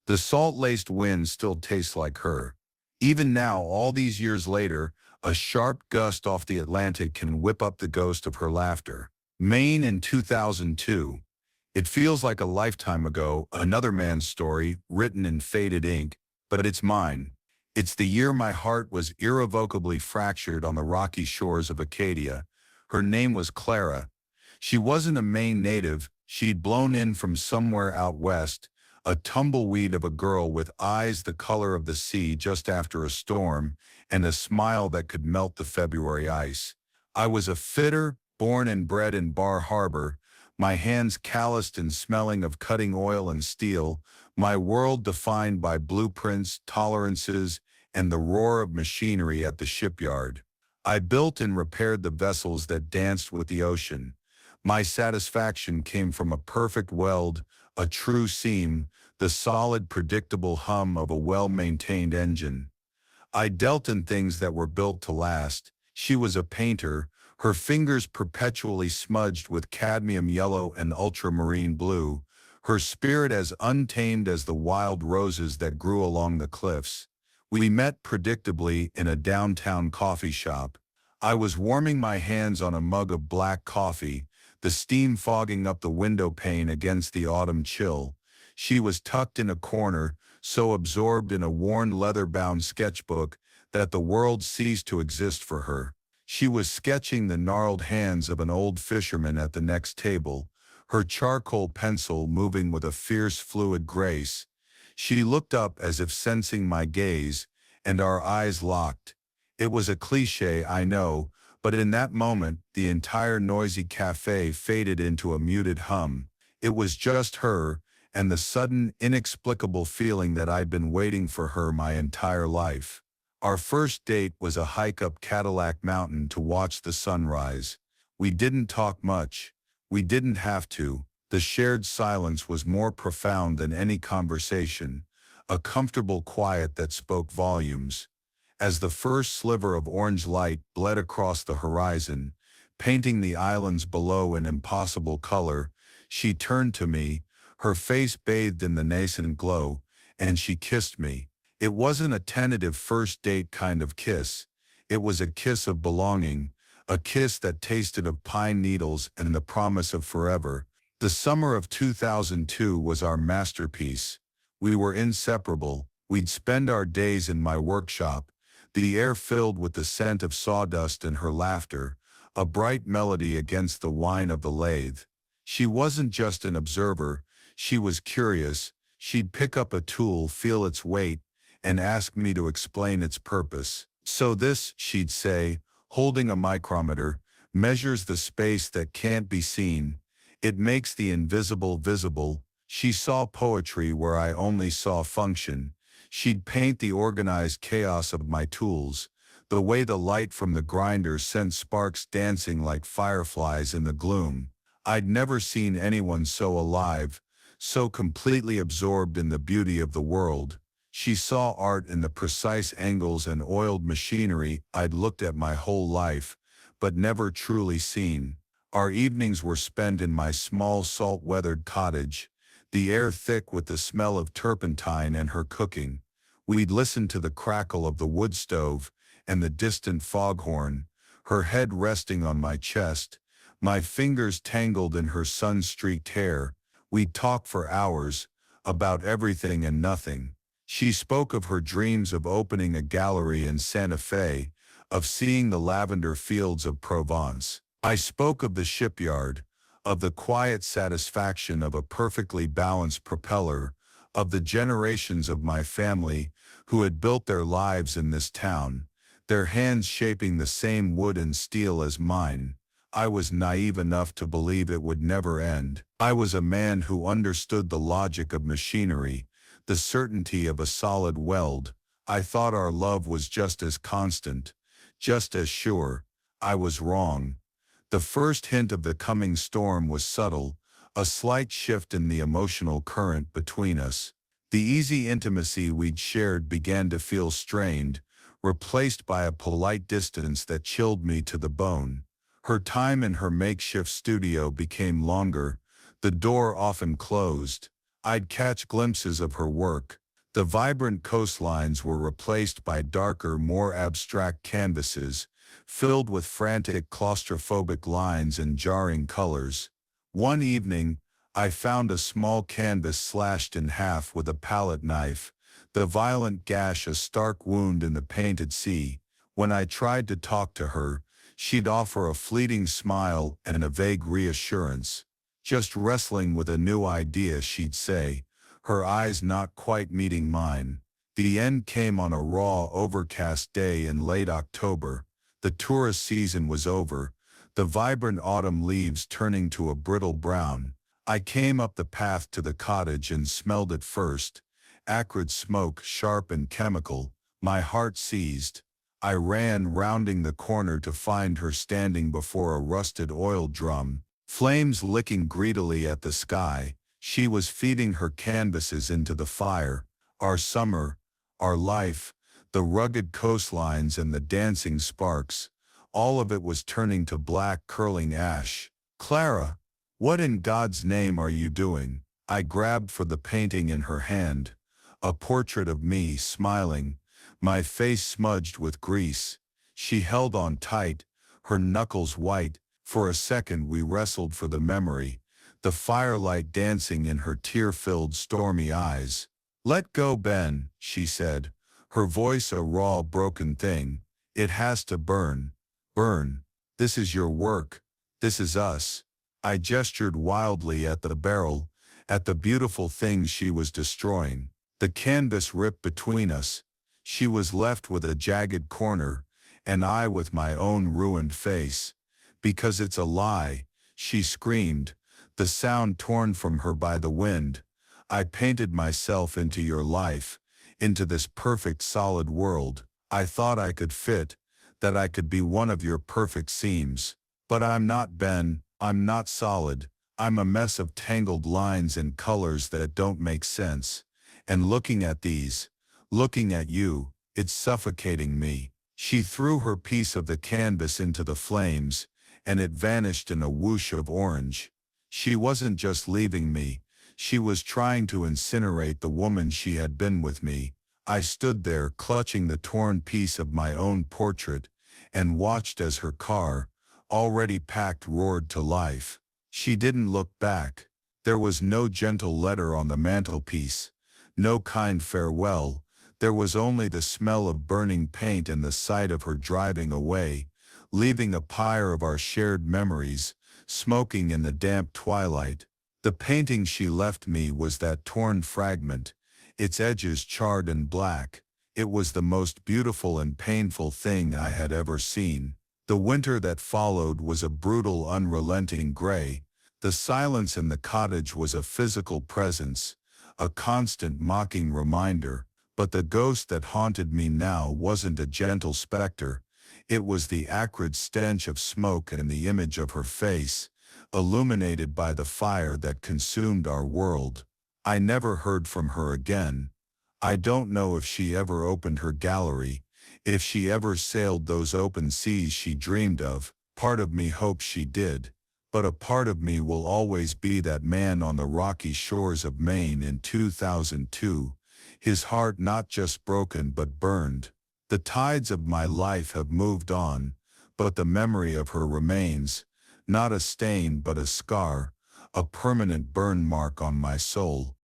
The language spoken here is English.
The salt-laced wind still tastes like her. Even now, all these years later, a sharp gust off the Atlantic can whip up the ghost of her laughter. Maine in 2002. It feels like a lifetime ago, another man's story, written in faded ink, but it's mine. It's the year my heart was irrevocably fractured on the rocky shores of Acadia. Her name was Clara. She wasn't a Maine native, she'd blown in from somewhere out west, a tumbleweed of a girl with eyes the color of the sea just after a storm, and a smile that could melt the February ice. I was a fitter, born and bred in Bar Harbor, my hands calloused and smelling of cutting oil and steel, my world defined by blueprints, tolerances, and the roar of machinery at the shipyard. I built and repaired the vessels that danced with the ocean. My satisfaction came from a perfect weld, a true seam, the solid, predictable hum of a well-maintained engine. I dealt in things that were built to last. She was a painter, her fingers perpetually smudged with cadmium yellow and ultramarine blue, her spirit as untamed as the wild roses that grew along the cliffs. We met predictably in a downtown coffee shop. I was warming my hands on a mug of black coffee, the steam fogging up the window pane against the autumn chill. She was tucked in a corner, so absorbed in a worn leather-bound sketchbook that the world ceased to exist for her. She was sketching the gnarled hands of an old fisherman at the next table, her charcoal pencil moving with a fierce fluid grace. She looked up as if sensing my gaze, and our eyes locked. It was a cliché, I know, but in that moment, the entire noisy cafe faded into a muted hum. It was just her, and the sudden, inexplicable feeling that I'd been waiting for her my entire life. Our first date was a hike up Cadillac Mountain to watch the sunrise. We didn't talk much. We didn't have to. The shared silence was more profound than any conversation, a comfortable quiet that spoke volumes. As the first sliver of orange light bled across the horizon, painting the islands below in impossible color, she turned to me, her face bathed in the nascent glow, and she kissed me. It wasn't a tentative first date kind of kiss. It was a kiss of belonging, a kiss that tasted of pine needles and the promise of forever. The summer of 2002 was our masterpiece. We were inseparable. We'd spend our days in my workshop, the air filled with the scent of sawdust and her laughter, a bright melody against the whine of the lathe. She wasn't just an observer, she was curious. She'd pick up a tool, feel its weight, and ask me to explain its purpose. So this, she'd say, holding a micrometer, measures the space that can't be seen. It makes the invisible visible. She saw poetry where I only saw function. She'd paint the organized chaos of my tools, the way the light from the grinder sent sparks dancing like fireflies in the gloom. I'd never seen anyone so alive, so completely absorbed in the beauty of the world. She saw art in the precise angles and oiled machinery I'd looked at my whole life, but never truly seen. Our evenings were spent in my small salt-weathered cottage, the air thick with the smell of turpentine and her cooking. We'd listen to the crackle of the wood stove and the distant foghorn, her head resting on my chest, my fingers tangled in her sun-streaked hair. We'd talk for hours, about everything and nothing. She spoke of her dreams of opening a gallery in Santa Fe, of seeing the lavender fields of Provence. I spoke of the shipyard, of the quiet satisfaction of a perfectly balanced propeller, of the generations of my family who had built their lives in this town, their hands shaping the same wood and steel as mine. I was naive enough to believe it would never end. I was a man who understood the logic of machinery, the certainty of a solid weld. I thought our love was just as constant, just as sure. I was wrong. The first hint of the coming storm was subtle, a slight shift in the emotional current between us. The easy intimacy we'd shared began to feel strained, replaced by a polite distance that chilled me to the bone. Her time in her makeshift studio became longer, the door often closed. I'd catch glimpses of her work. The vibrant coastlines were replaced by darker, more abstract canvases, filled with frantic claustrophobic lines and jarring colors. One evening, I found a small canvas slashed in half with a palette knife, the violent gash a stark wound in the painted sea. When I tried to talk to her, she'd offer a fleeting smile and a vague reassurance. Just wrestling with a new idea, she'd say, her eyes not quite meeting mine. The end came on a raw, overcast day in late October. The tourist season was over, the vibrant autumn leaves turning to a brittle brown. I came up the path to the cottage and smelled it first. Acrid smoke, sharp and chemical. My heart seized. I ran, rounding the corner, to find her standing before a rusted oil drum, flames licking greedily at the sky. She was feeding her canvases into the fire. Our summer, our life, the rugged coastlines and the dancing sparks, all of it was turning to black, curling ash. "Clara, what in God's name are you doing?" I grabbed for the painting in her hand, a portrait of me smiling, my face smudged with grease. She held on tight, her knuckles white. For a second we wrestled for the memory, the firelight dancing in her tear-filled, stormy eyes. "Let go, Ben," she said, her voice a raw, broken thing. "It has to burn. Burn. This is your work. This is us." I gestured wildly at the barrel, at the beautiful things she was destroying. The canvas ripped between us. She was left with a jagged corner, and I with my own ruined face. "Because it's a lie," she screamed, the sound torn from her by the wind. "I painted myself into your life, into this perfect solid world. I thought I could fit, that I could be one of your perfect seams. But I'm not, Ben, I'm not solid. I'm a mess of tangled lines and colors that don't make sense. And looking at these, looking at you, it's suffocating me." She threw her piece of the canvas into the flames, and it vanished in a whoosh of orange. She wasn't just leaving me, she was trying to incinerate the woman she had been with me. I stood there clutching the torn piece of my own portrait, and watched as her car, already packed, roared to life. She didn't look back. There was no gentle letter on the mantelpiece, no kind farewell. There was only the smell of burning paint and the sight of her driving away, leaving a pyre of our shared memories, smoking in the damp twilight. The painting she left me was that torn fragment, its edges charred and black. It was the most beautiful and painful thing I had ever seen. The winter that followed was a brutal, unrelenting gray. The silence in the cottage was a physical presence, a constant mocking reminder. But the ghost that haunted me now wasn't a gentle specter. It was the acrid stench of smoke and the image of her face, illuminated by the fire that consumed our world. I never heard from her again. I don't know if she ever opened her gallery, if she ever sailed those open seas she dreamed of. Part of me hopes she did, but a part of me will always be that man on the rocky shores of Maine in 2002, his heart not just broken but burned. The tides of my life have moved on, but the memory of her remains, not a stain but a scar, a permanent burn mark on my soul.